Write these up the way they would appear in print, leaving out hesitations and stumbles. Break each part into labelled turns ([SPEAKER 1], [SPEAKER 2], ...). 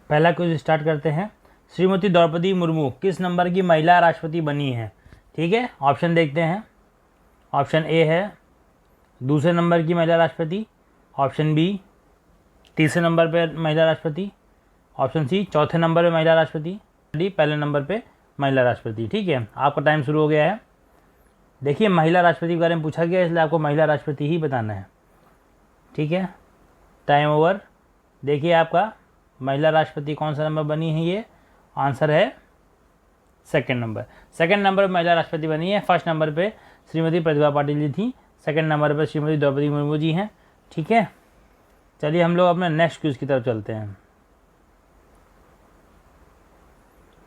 [SPEAKER 1] पहला quiz start करते हैं। श्रीमती द्रौपदी मुर्मू किस नंबर की महिला राष्ट्रपति बनी है? ठीक है, ऑप्शन देखते हैं। ऑप्शन ए है दूसरे नंबर की महिला राष्ट्रपति, ऑप्शन बी तीसरे नंबर पर महिला राष्ट्रपति, ऑप्शन सी चौथे नंबर पर महिला राष्ट्रपति, डी पहले नंबर पे महिला राष्ट्रपति। ठीक है, आपका टाइम शुरू हो गया है। देखिए, महिला राष्ट्रपति के बारे में पूछा गया, इसलिए आपको महिला राष्ट्रपति ही बताना है। ठीक है, टाइम ओवर। देखिए, आपका महिला राष्ट्रपति कौन सा नंबर बनी है? ये आंसर है सेकंड नंबर। सेकंड नंबर पर महिला राष्ट्रपति बनी है। फर्स्ट नंबर पे श्रीमती प्रतिभा पाटिल जी थी, सेकंड नंबर पर श्रीमती द्रौपदी मुर्मू जी हैं। ठीक है, चलिए हम लोग अपने नेक्स्ट क्विज की तरफ चलते हैं।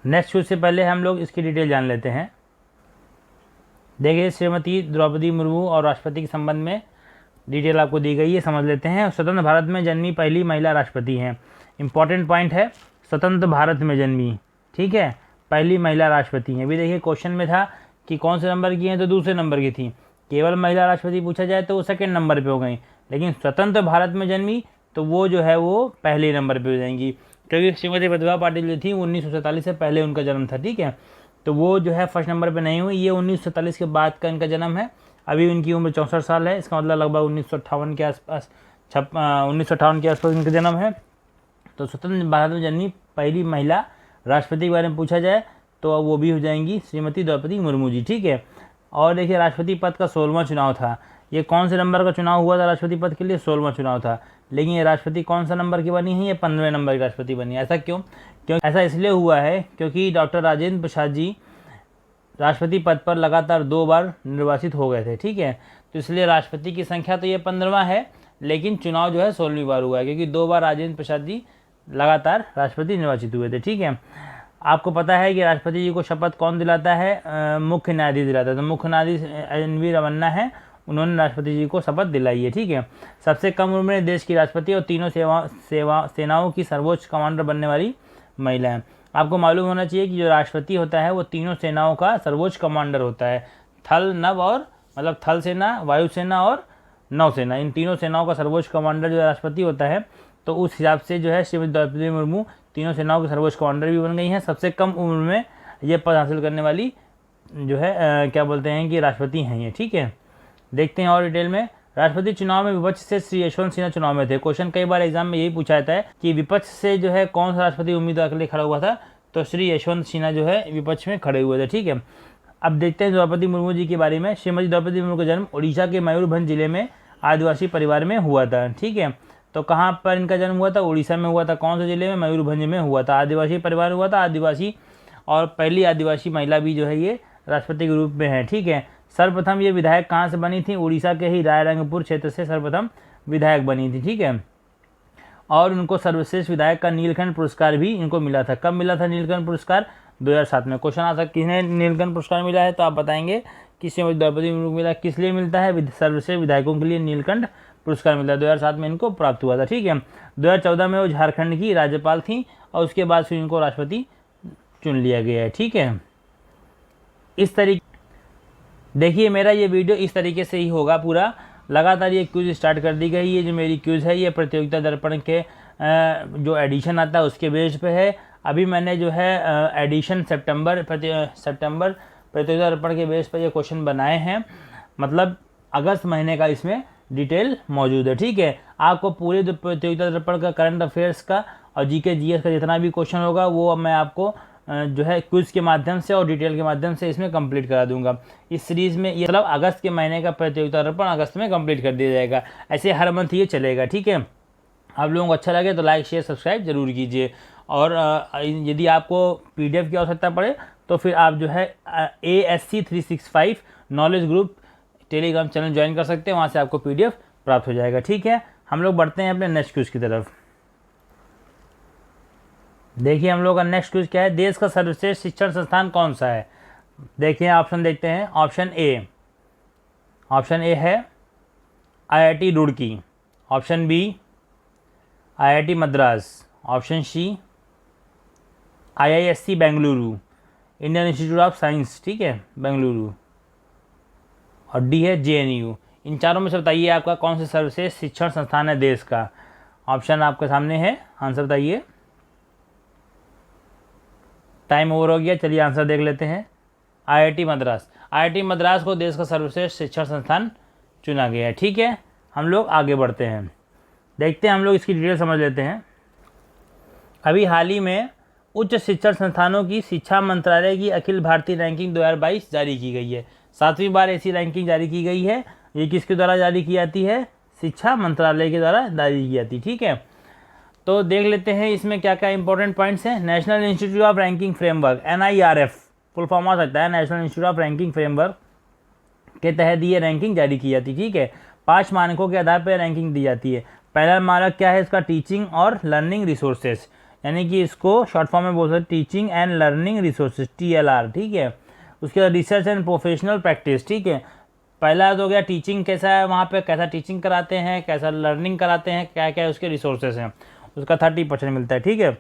[SPEAKER 1] नेक्स्ट क्विज से पहले हम लोग इसकी डिटेल जान लेते हैं। देखिए, श्रीमती द्रौपदी मुर्मू और राष्ट्रपति के संबंध में डिटेल आपको दी गई है, समझ लेते हैं। स्वतंत्र भारत में जन्मी पहली महिला राष्ट्रपति हैं। इंपॉर्टेंट पॉइंट है, स्वतंत्र भारत में जन्मी, ठीक है, पहली महिला राष्ट्रपति हैं। अभी देखिए क्वेश्चन में था कि कौन से नंबर की हैं, तो दूसरे नंबर की थी। केवल महिला राष्ट्रपति पूछा जाए तो वो सेकंड नंबर पे हो गई, लेकिन स्वतंत्र भारत में जन्मी तो वो जो है वो पहले नंबर पे हो जाएंगी, क्योंकि श्रीमती प्रतिभा पाटिल जो थी 1947 से पहले उनका जन्म था। ठीक है, तो वो जो है फर्स्ट नंबर पे नहीं हुई। ये 1947 के बाद का इनका जन्म है। अभी उनकी उम्र 64 साल है, इसका मतलब लगभग 1958 के आसपास 1958 के आसपास इनका जन्म है। तो स्वतंत्र भारत में जन्मी पहली महिला राष्ट्रपति के बारे में पूछा जाए तो वो भी हो जाएंगी श्रीमती द्रौपदी मुर्मू जी। ठीक है, और देखिए राष्ट्रपति पद का 16वां चुनाव था। ये कौन से नंबर का चुनाव हुआ था राष्ट्रपति पद के लिए? 16वां चुनाव था। लेकिन ये राष्ट्रपति कौन सा नंबर की बनी है? ये 15वें नंबर की राष्ट्रपति बनी है। ऐसा क्यों? ऐसा इसलिए हुआ है क्योंकि डॉक्टर राजेंद्र प्रसाद जी राष्ट्रपति पद पर लगातार 2 बार निर्वाचित हो गए थे। ठीक है, तो इसलिए राष्ट्रपति की संख्या तो ये 15वां है, लेकिन चुनाव जो है 16वीं बार हुआ है, क्योंकि 2 बार राजेंद्र प्रसाद जी लगातार राष्ट्रपति निर्वाचित हुए थे। ठीक है, आपको पता है कि राष्ट्रपति जी को शपथ कौन दिलाता है? मुख्य न्यायाधीश दिलाता है। तो मुख्य न्यायाधीश NV रमन्ना है, उन्होंने राष्ट्रपति जी को शपथ दिलाई है। ठीक है, सबसे कम उम्र में देश की राष्ट्रपति और तीनों सेनाओं की सर्वोच्च कमांडर बनने वाली महिला है। आपको मालूम होना चाहिए कि जो राष्ट्रपति होता है वो तीनों सेनाओं का सर्वोच्च कमांडर होता है। थल, नभ और मतलब थल सेना, वायुसेना और नौसेना, इन तीनों सेनाओं का सर्वोच्च कमांडर जो राष्ट्रपति होता है। तो उस हिसाब से जो है श्रीमती द्रौपदी मुर्मू तीनों सेनाओं के सर्वोच्च कमांडर भी बन गई हैं। सबसे कम उम्र में ये पद हासिल करने वाली जो है क्या बोलते हैं कि राष्ट्रपति हैं ये। ठीक है, देखते हैं और डिटेल में। राष्ट्रपति चुनाव में विपक्ष से श्री यशवंत सिन्हा चुनाव में थे। क्वेश्चन कई बार एग्जाम में यही पूछा जाता है कि विपक्ष से जो है कौन सा राष्ट्रपति उम्मीदवार के लिए खड़ा हुआ था, तो श्री यशवंत सिन्हा जो है विपक्ष में खड़े हुए थे। ठीक है, अब देखते हैं द्रौपदी मुर्मू जी के बारे में। श्रीमती द्रौपदी मुर्मू का जन्म उड़ीसा के मयूरभंज जिले में आदिवासी परिवार में हुआ था। ठीक है, तो कहाँ पर इनका जन्म हुआ था? उड़ीसा में हुआ था। कौन से जिले में? मयूरभंज में हुआ था। आदिवासी परिवार हुआ था, आदिवासी, और पहली आदिवासी महिला भी जो है ये राष्ट्रपति के रूप में है। ठीक है, सर्वप्रथम ये विधायक कहाँ से बनी थी? उड़ीसा के ही रायरंगपुर क्षेत्र से सर्वप्रथम विधायक बनी थी। ठीक है, और उनको सर्वश्रेष्ठ विधायक का नीलकंठ पुरस्कार भी इनको मिला था। कब मिला था नीलकंठ पुरस्कार? 2007 में। क्वेश्चन आ सकता है किन्हें नीलकंठ पुरस्कार मिला है, तो आप बताएंगे कि श्रीमती द्रौपदी मुर्मू मिला। किस लिए मिलता है? सर्वश्रेष्ठ विधायकों के लिए नीलकंठ पुरस्कार मिलता है। 2007 में इनको प्राप्त हुआ था। ठीक है, 2014 में वो झारखंड की राज्यपाल थी और उसके बाद फिर इनको राष्ट्रपति चुन लिया गया है। ठीक है, इस तरीके देखिए मेरा ये वीडियो इस तरीके से ही होगा पूरा। लगातार ये क्यूज स्टार्ट कर दी गई है। जो मेरी क्यूज है ये प्रतियोगिता दर्पण के जो एडिशन आता है उसके बेस पे है। अभी मैंने जो है एडिशन सितंबर प्रतियोगिता दर्पण के बेस पर ये क्वेश्चन बनाए हैं, मतलब अगस्त महीने का इसमें डिटेल मौजूद है। ठीक है, आपको पूरे प्रतियोगिता दर्पण का करंट अफेयर्स का और GK GS का जितना भी क्वेश्चन होगा वो मैं आपको जो है क्विज के माध्यम से और डिटेल के माध्यम से इसमें कंप्लीट करा दूंगा। इस सीरीज़ में ये मतलब अगस्त के महीने का प्रतियोगिता दर्पण अगस्त में कंप्लीट कर दिया जाएगा। ऐसे हर मंथ ये चलेगा। ठीक है, आप लोगों को अच्छा लगे तो लाइक शेयर सब्सक्राइब जरूर कीजिए, और यदि आपको PDF की आवश्यकता पड़े तो फिर आप जो है ASC 365 knowledge group Telegram channel join कर सकते हैं, वहाँ से आपको PDF प्राप्त हो जाएगा। ठीक है, हम लोग बढ़ते हैं अपने नेक्स्ट क्विज की तरफ। देखिए हम लोग का नेक्स्ट क्विज क्या है? देश का सर्वश्रेष्ठ शिक्षण संस्थान कौन सा है? देखिए ऑप्शन देखते हैं। ऑप्शन ए है IIT Roorkee, option B IIT Madras, option C IISc Bengaluru, Indian institute of science, ठीक है, बेंगलुरु, और D है JNU। इन चारों में से बताइए आपका कौन सा सर्वश्रेष्ठ शिक्षण संस्थान है देश का। ऑप्शन आपके सामने है, आंसर बताइए। टाइम ओवर हो गया, चलिए आंसर देख लेते हैं। आईआईटी मद्रास। आईआईटी मद्रास को देश का सर्वश्रेष्ठ शिक्षण संस्थान चुना गया है। ठीक है, हम लोग आगे बढ़ते हैं, देखते हैं, हम लोग इसकी डिटेल समझ लेते हैं। अभी हाल ही में उच्च शिक्षण संस्थानों की शिक्षा मंत्रालय की अखिल भारतीय रैंकिंग 2022 जारी की गई है। 7वीं बार ऐसी रैंकिंग जारी की गई है। ये किसके द्वारा जारी की जाती है? शिक्षा मंत्रालय के द्वारा जारी की जाती है। ठीक है, तो देख लेते हैं इसमें क्या क्या इंपॉर्टेंट पॉइंट्स हैं। National institute of ranking framework, NIRF full form हो सकता है, national institute of ranking framework के तहत ये रैंकिंग जारी की जाती है। ठीक है, 5 मानकों के आधार पर रैंकिंग दी जाती है। पहला मानक क्या है इसका? टीचिंग और लर्निंग रिसोर्सेज, यानी कि इसको शॉर्ट फॉर्म में बोल सकते teaching and learning resources, TLR। ठीक है, उसके बाद रिसर्च एंड प्रोफेशनल प्रैक्टिस। ठीक है, पहला तो हो गया टीचिंग कैसा है, वहाँ पे कैसा टीचिंग कराते हैं, कैसा लर्निंग कराते हैं, क्या क्या उसके रिसोर्सेज हैं, उसका 30% मिलता है। ठीक है,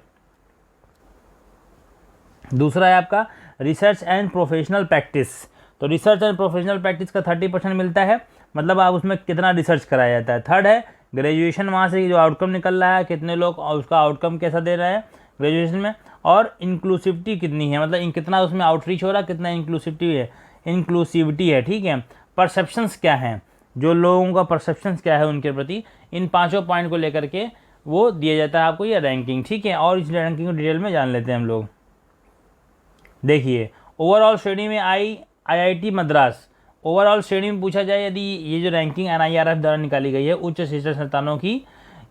[SPEAKER 1] दूसरा है आपका रिसर्च एंड प्रोफेशनल प्रैक्टिस। तो रिसर्च एंड प्रोफेशनल प्रैक्टिस का 30% मिलता है, मतलब आप उसमें कितना रिसर्च कराया जाता है। थर्ड है ग्रेजुएशन, वहाँ से जो आउटकम निकल रहा है, कितने लोग उसका आउटकम कैसा दे रहे हैं ग्रेजुएशन में, और इंक्लूसिविटी कितनी है, मतलब कितना उसमें आउटरीच हो रहा है, कितना इंक्लूसिविटी है। ठीक है, परसेप्शंस क्या हैं, जो लोगों का परसेप्शंस क्या है उनके प्रति, इन 5 पॉइंट को लेकर के वो दिया जाता है आपको ये रैंकिंग। ठीक है, और इस रैंकिंग को डिटेल में जान लेते हैं हम लोग। देखिए, ओवरऑल श्रेणी में IIT मद्रास, ओवरऑल श्रेणी में पूछा जाए, यदि ये जो रैंकिंग NIRF द्वारा निकाली गई है उच्च शिक्षण संस्थानों की,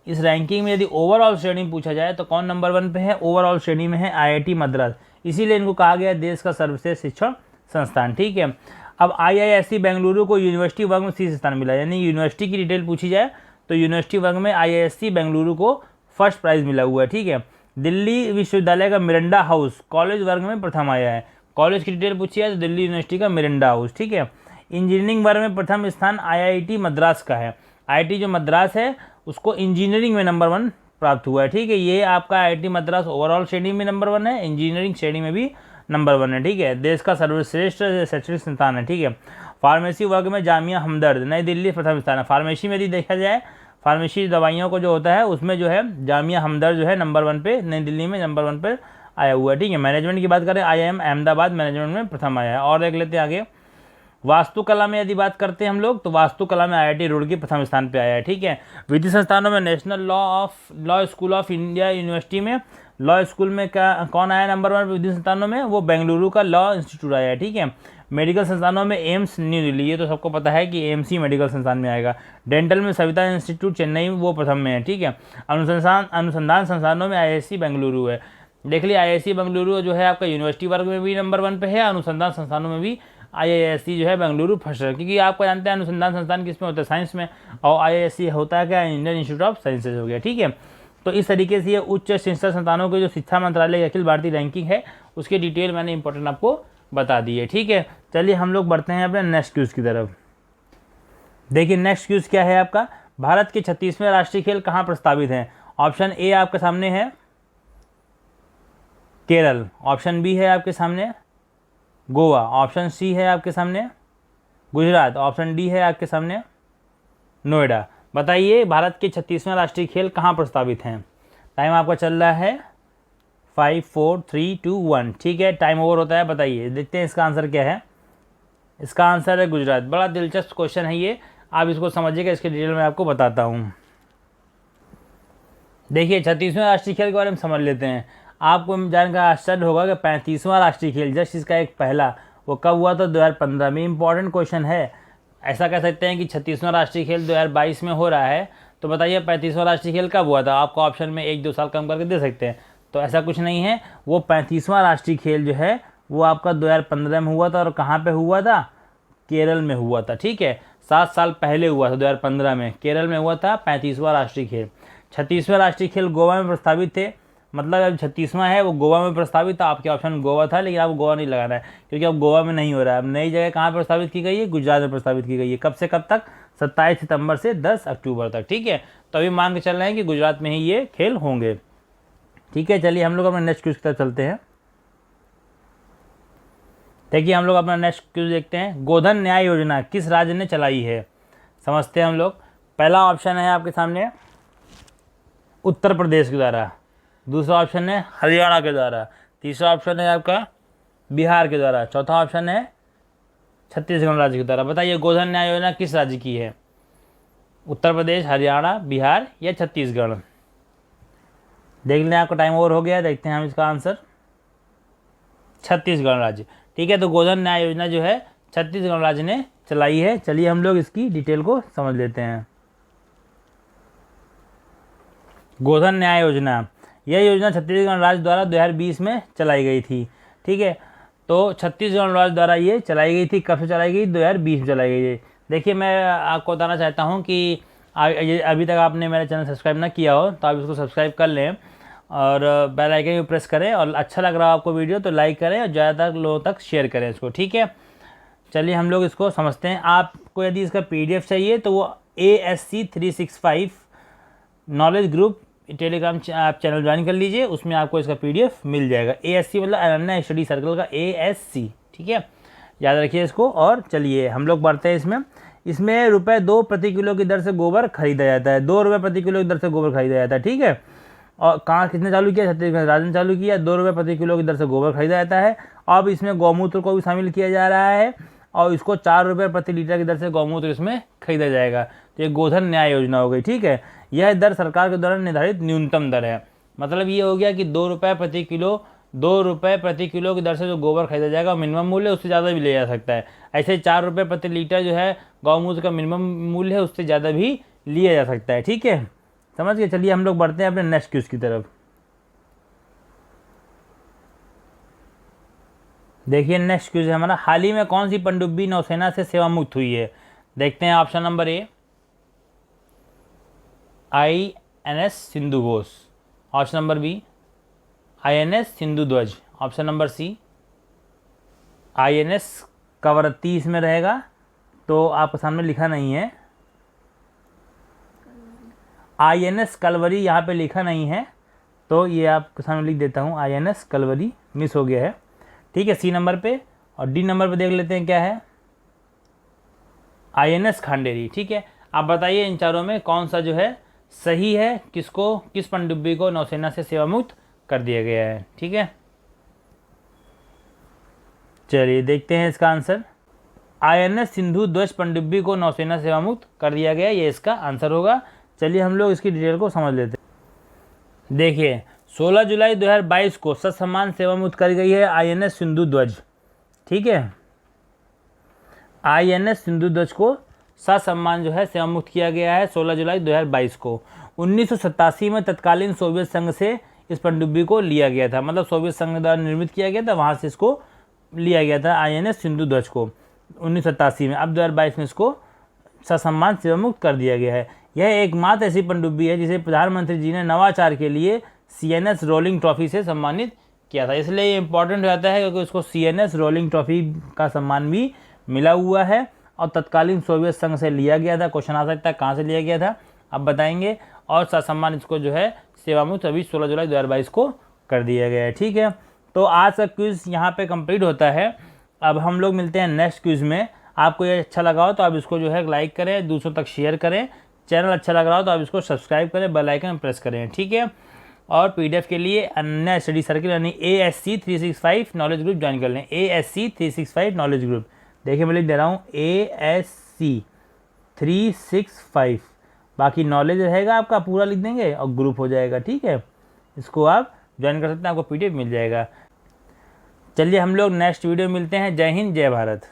[SPEAKER 1] इस रैंकिंग में यदि ओवरऑल श्रेणी में पूछा जाए तो कौन नंबर 1 पे है? ओवरऑल श्रेणी में है IIT मद्रास, इसीलिए इनको कहा गया देश का सर्वश्रेष्ठ शिक्षण संस्थान। ठीक है, अब IISc बेंगलुरु को यूनिवर्सिटी वर्ग में 30 स्थान मिला, यानी यूनिवर्सिटी की डिटेल पूछी जाए तो यूनिवर्सिटी वर्ग में IISc बेंगलुरु को फर्स्ट प्राइज मिला हुआ है। ठीक है, दिल्ली विश्वविद्यालय का मिरांडा हाउस कॉलेज वर्ग में प्रथम आया है। कॉलेज की डिटेल पूछी है तो दिल्ली यूनिवर्सिटी का मिरांडा हाउस। ठीक है, इंजीनियरिंग वर्ग में प्रथम स्थान IIT मद्रास का है। IIT जो मद्रास है उसको इंजीनियरिंग में नंबर 1 प्राप्त हुआ है। ठीक है, ये आपका IIT मद्रास ओवरऑल श्रेणी में नंबर 1 है, इंजीनियरिंग श्रेणी में भी नंबर 1 है। ठीक है, देश का सर्वश्रेष्ठ शैक्षणिक संस्थान है। ठीक है, फार्मेसी वर्ग में जामिया हमदर्द नई दिल्ली प्रथम स्थान है। फार्मेसी में यदि देखा जाए, फार्मेसी दवाइयों को जो होता है उसमें जो है जामिया हमदर्द जो है नंबर 1 पे, नई दिल्ली में नंबर 1 पर आया हुआ है। ठीक है, मैनेजमेंट की बात करें IIM अहमदाबाद मैनेजमेंट में प्रथम आया है। और देख लेते हैं आगे, वास्तुकला में यदि बात करते हैं हम लोग तो वास्तुकला में IIT रुड़की प्रथम स्थान पे आया है। ठीक है, विधि संस्थानों में national law school of India university में लॉ स्कूल में क्या कौन आया नंबर 1 विधि संस्थानों में? वो बेंगलुरु का लॉ इंस्टीट्यूट आया है। ठीक है, मेडिकल संस्थानों में एम्स न्यू दिल्ली, ये तो सबको पता है कि एम्स ही मेडिकल संस्थान में आएगा। डेंटल में सविता इंस्टीट्यूट चेन्नई वो प्रथम में है। ठीक है, अनुसंधान संस्थानों में IISc बेंगलुरु है। देख लिया, IISc बेंगलुरु जो है आपका यूनिवर्सिटी वर्ग में भी नंबर 1 पे है, अनुसंधान संस्थानों में भी IISc जो है बेंगलुरु फर्स्ट है, क्योंकि आपको जानते हैं अनुसंधान संस्थान किसमें होता है? साइंस में, और IISc होता है क्या? इंडियन इंस्टीट्यूट ऑफ साइंसेज हो गया। ठीक है, तो इस तरीके से ये उच्च शिक्षा संस्थानों के जो शिक्षा मंत्रालय की अखिल भारतीय रैंकिंग है उसकी डिटेल मैंने इंपॉर्टेंट आपको बता दी है। ठीक है, चलिए हम लोग बढ़ते हैं अपने नेक्स्ट क्यूज की तरफ। देखिए, नेक्स्ट क्यूज क्या है आपका? भारत के 36वें राष्ट्रीय खेल कहाँ प्रस्तावित हैं? ऑप्शन ए आपके सामने है केरल, ऑप्शन बी है आपके सामने गोवा, ऑप्शन सी है आपके सामने गुजरात, ऑप्शन डी है आपके सामने नोएडा। बताइए, भारत के 36वें राष्ट्रीय खेल कहाँ प्रस्तावित हैं? टाइम आपका चल रहा है 5 4 3 2 1। ठीक है, टाइम ओवर होता है। बताइए, देखते हैं इसका आंसर क्या है। इसका आंसर है गुजरात। बड़ा दिलचस्प क्वेश्चन है ये, आप इसको समझिएगा, इसके डिटेल में आपको बताता हूँ। देखिए, 36वें राष्ट्रीय खेल के बारे में समझ लेते हैं। आपको जानकर आश्चर्य होगा कि 35वां राष्ट्रीय खेल जस्ट इसका एक पहला वो कब हुआ था? 2015 में। इंपॉर्टेंट क्वेश्चन है। ऐसा कह सकते हैं कि 36वां राष्ट्रीय खेल 2022 में हो रहा है, तो बताइए 35वां राष्ट्रीय खेल कब हुआ था? आपको ऑप्शन में 1-2 साल कम करके दे सकते हैं, तो ऐसा कुछ नहीं है। वो 35वां राष्ट्रीय खेल जो है वो आपका 2015 में हुआ था, और कहाँ पे हुआ था? केरल में हुआ था। ठीक है, 7 साल पहले हुआ था, 2015 में केरल में हुआ था 35वां राष्ट्रीय खेल। 36वां राष्ट्रीय खेल गोवा में प्रस्तावित थे, मतलब अब 36वां है वो गोवा में प्रस्तावित था। आपके ऑप्शन गोवा था, लेकिन आपको गोवा नहीं लगाना है, क्योंकि अब गोवा में नहीं हो रहा है। अब नई जगह कहाँ प्रस्तावित की गई है? गुजरात में प्रस्तावित की गई है। कब से कब तक? 27 सितंबर से 10 अक्टूबर तक। ठीक है, तो अभी मान के चल रहे हैं कि गुजरात में ही ये खेल होंगे। ठीक है, चलिए हम लोग अपने नेक्स्ट क्यूज की तरफ चलते हैं। देखिए, हम लोग अपना नेक्स्ट क्यूज देखते हैं। गोधन न्याय योजना किस राज्य ने चलाई है? समझते हैं हम लोग। पहला ऑप्शन है आपके सामने उत्तर प्रदेश के द्वारा, दूसरा ऑप्शन है हरियाणा के द्वारा, तीसरा ऑप्शन है आपका बिहार के द्वारा, चौथा ऑप्शन है छत्तीसगढ़ राज्य के द्वारा। बताइए गोधन न्याय योजना किस राज्य की है? उत्तर प्रदेश, हरियाणा, बिहार या छत्तीसगढ़? देख लें, आपका टाइम ओवर हो गया। देखते हैं हम इसका आंसर, छत्तीसगढ़ राज्य। ठीक है, तो गोधन न्याय योजना जो है छत्तीसगढ़ राज्य ने चलाई है। चलिए हम लोग इसकी डिटेल को समझ लेते हैं। गोधन न्याय योजना, यह योजना छत्तीसगढ़ राज्य द्वारा 2020 में चलाई गई थी। ठीक है, तो छत्तीसगढ़ राज्य द्वारा ये चलाई गई थी। कब से चलाई गई? 2020 में चलाई गई है। देखिए, मैं आपको बताना चाहता हूँ कि अभी तक आपने मेरा चैनल सब्सक्राइब ना किया हो तो आप इसको सब्सक्राइब कर लें और बेल आइकन भी प्रेस करें, और अच्छा लग रहा हो आपको वीडियो तो लाइक करें और ज़्यादातर लोगों तक शेयर करें इसको। ठीक है, चलिए हम लोग इसको समझते हैं। आपको यदि इसका PDF चाहिए तो वो ASC 365 नॉलेज ग्रुप टेलीग्राम आप चैनल ज्वाइन कर लीजिए, उसमें आपको इसका PDF मिल जाएगा। ASC मतलब अनन्या स्टडी सर्कल का ASC। ठीक है, याद रखिए इसको। और चलिए हम लोग बढ़ते हैं इसमें ₹2 प्रति किलो की दर से गोबर खरीदा जाता है। ₹2 प्रति किलो की दर से गोबर खरीदा जाता है। ठीक है, और कहाँ किसने चालू किया? छत्तीसगढ़ राज्य ने चालू किया। ₹2 प्रति किलो की दर से गोबर खरीदा जाता है। अब इसमें गौमूत्र को भी शामिल किया जा रहा है और इसको ₹4 प्रति लीटर की दर से गौमूत्र इसमें खरीदा जाएगा। तो ये गोधन न्याय योजना हो गई। ठीक है, यह दर सरकार के द्वारा निर्धारित न्यूनतम दर है। मतलब ये हो गया कि ₹2 प्रति किलो की दर से जो गोबर खरीदा जाएगा मिनिमम मूल्य, उससे ज़्यादा भी ले जा सकता है। ऐसे ₹4 प्रति लीटर जो है गौमूत्र का मिनिमम मूल्य है, उससे ज़्यादा भी लिया जा सकता है। ठीक है, समझ गए। चलिए हम लोग बढ़ते हैं अपने नेक्स्ट क्विज की तरफ। देखिए नेक्स्ट क्विज है हमारा, हाल ही में कौन सी पनडुब्बी नौसेना से सेवा मुक्त हुई है? देखते हैं। Option number A INS Sindhu Ghosh, option number B INS Sindhu Dhwaj, option number C INS Kavaratti इसमें रहेगा, तो आपके सामने लिखा नहीं है। INS कलवरी यहाँ पे लिखा नहीं है, तो ये आपके सामने लिख देता हूँ, INS कलवरी मिस हो गया है। ठीक है, C नंबर पे। और D नंबर पे देख लेते हैं क्या है, INS खांडेरी। ठीक है, आप बताइए इन चारों में कौन सा जो है सही है, किस पनडुब्बी को नौसेना से सेवा मुक्त कर दिया गया है। ठीक है, चलिए देखते हैं इसका आंसर। INS सिंधु ध्वज पनडुब्बी को नौसेना सेवा मुक्त कर दिया गया, ये इसका आंसर होगा। चलिए हम लोग इसकी डिटेल को समझ लेते हैं। देखिए 16 जुलाई 2022 को ससम्मान सेवा मुक्त कर गई है INS सिंधु ध्वज। ठीक है, INS सिंधु ध्वज को ससम्मान जो है सेवा मुक्त किया गया है 16 जुलाई 2022 को। 1987 में तत्कालीन सोवियत संघ से इस पनडुब्बी को लिया गया था, मतलब सोवियत संघ द्वारा निर्मित किया गया था, वहाँ से इसको लिया गया था INS सिंधु ध्वज को 1987 में। अब 2022 में इसको ससम्मान सेवा मुक्त कर दिया गया है। यह एकमात्र ऐसी पनडुब्बी है जिसे प्रधानमंत्री जी ने नवाचार के लिए CNS रोलिंग ट्रॉफी से सम्मानित किया था। इसलिए ये इंपॉर्टेंट हो जाता है क्योंकि उसको CNS रोलिंग ट्रॉफी का सम्मान भी मिला हुआ है और तत्कालीन सोवियत संघ से लिया गया था। क्वेश्चन आ सकता है कहाँ से लिया गया था, अब बताएंगे। और ससम्मान इसको जो है सेवा मुक्त अभी 16 जुलाई 2022 को कर दिया गया है। ठीक है, तो आज का क्विज़ यहाँ पे कंप्लीट होता है। अब हम लोग मिलते हैं नेक्स्ट क्विज़ में। आपको ये अच्छा लगा हो तो आप इसको जो है लाइक करें, दूसरों तक शेयर करें। चैनल अच्छा लग रहा हो तो आप इसको सब्सक्राइब करें, बेल आइकन प्रेस करें। ठीक है, और PDF के लिए अनन्या स्टडी सर्कल यानी ASC 365 नॉलेज ग्रुप ज्वाइन कर लें। ASC 365 नॉलेज ग्रुप, देखिए मैं लिख दे रहा हूँ ASC 365, बाकी नॉलेज रहेगा आपका पूरा लिख देंगे और ग्रुप हो जाएगा। ठीक है, इसको आप ज्वाइन कर सकते हैं, आपको PDF मिल जाएगा। चलिए हम लोग नेक्स्ट वीडियो मिलते हैं। जय हिंद, जय भारत।